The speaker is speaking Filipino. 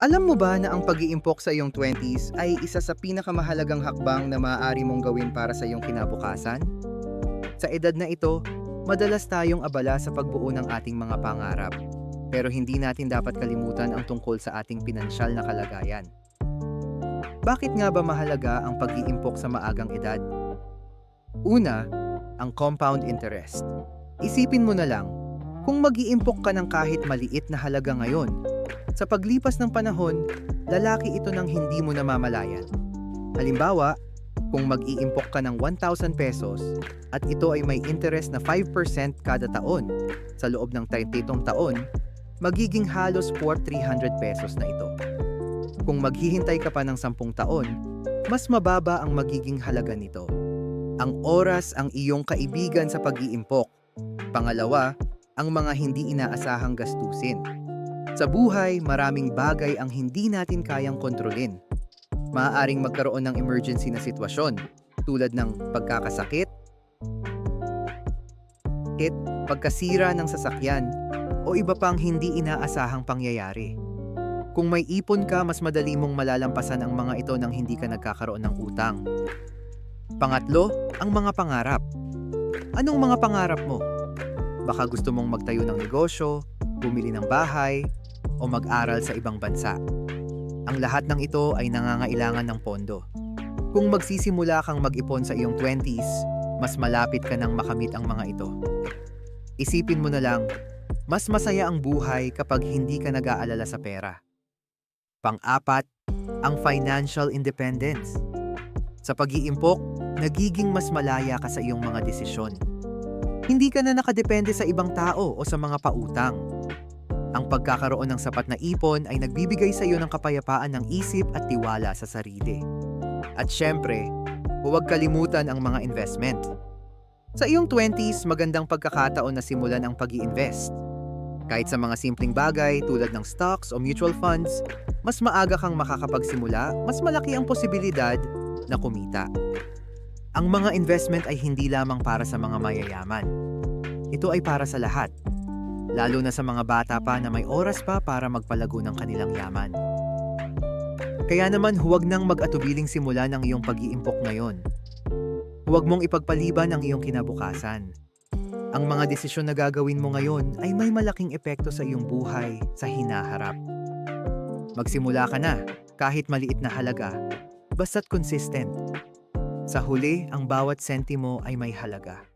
Alam mo ba na ang pag-iimpok sa iyong 20s ay isa sa pinakamahalagang hakbang na maaari mong gawin para sa iyong kinabukasan? Sa edad na ito, madalas tayong abala sa pagbuo ng ating mga pangarap. Pero hindi natin dapat kalimutan ang tungkol sa ating pinansyal na kalagayan. Bakit nga ba mahalaga ang pag-iimpok sa maagang edad? Una, ang compound interest. Isipin mo na lang, kung mag-iimpok ka ng kahit maliit na halaga ngayon, sa paglipas ng panahon, lalaki ito ng hindi mo namamalayan. Halimbawa, kung mag-iimpok ka ng 1,000 pesos at ito ay may interest na 5% kada taon, sa loob ng 30 taon, magiging halos 300 pesos na ito. Kung maghihintay ka pa ng 10 taon, mas mababa ang magiging halaga nito. Ang oras ang iyong kaibigan sa pag-iimpok. Pangalawa, ang mga hindi inaasahang gastusin. Sa buhay, maraming bagay ang hindi natin kayang kontrolin. Maaaring magkaroon ng emergency na sitwasyon tulad ng pagkakasakit, pagkasira ng sasakyan, o iba pang hindi inaasahang pangyayari. Kung may ipon ka, mas madali mong malalampasan ang mga ito nang hindi ka nagkakaroon ng utang. Pangatlo, ang mga pangarap. Anong mga pangarap mo? Baka gusto mong magtayo ng negosyo, bumili ng bahay, o mag-aral sa ibang bansa. Ang lahat ng ito ay nangangailangan ng pondo. Kung magsisimula kang mag-ipon sa iyong 20s, mas malapit ka nang makamit ang mga ito. Isipin mo na lang, mas masaya ang buhay kapag hindi ka nag-aalala sa pera. Pang-apat, ang financial independence. Sa pag-iimpok, nagiging mas malaya ka sa iyong mga desisyon. Hindi ka na nakadepende sa ibang tao o sa mga pautang. Ang pagkakaroon ng sapat na ipon ay nagbibigay sa iyo ng kapayapaan ng isip at tiwala sa sarili. At syempre, huwag kalimutan ang mga investment. Sa iyong 20s, magandang pagkakataon na simulan ang pag-i-invest. Kahit sa mga simpleng bagay tulad ng stocks o mutual funds, mas maaga kang makakapagsimula, mas malaki ang posibilidad na kumita. Ang mga investment ay hindi lamang para sa mga mayayaman. Ito ay para sa lahat. Lalo na sa mga bata pa na may oras pa para magpalago ng kanilang yaman. Kaya naman huwag nang mag-atubiling simula ng iyong pag-iimpok ngayon. Huwag mong ipagpaliban ang iyong kinabukasan. Ang mga desisyon na gagawin mo ngayon ay may malaking epekto sa iyong buhay sa hinaharap. Magsimula ka na, kahit maliit na halaga, basta't consistent. Sa huli, ang bawat sentimo ay may halaga.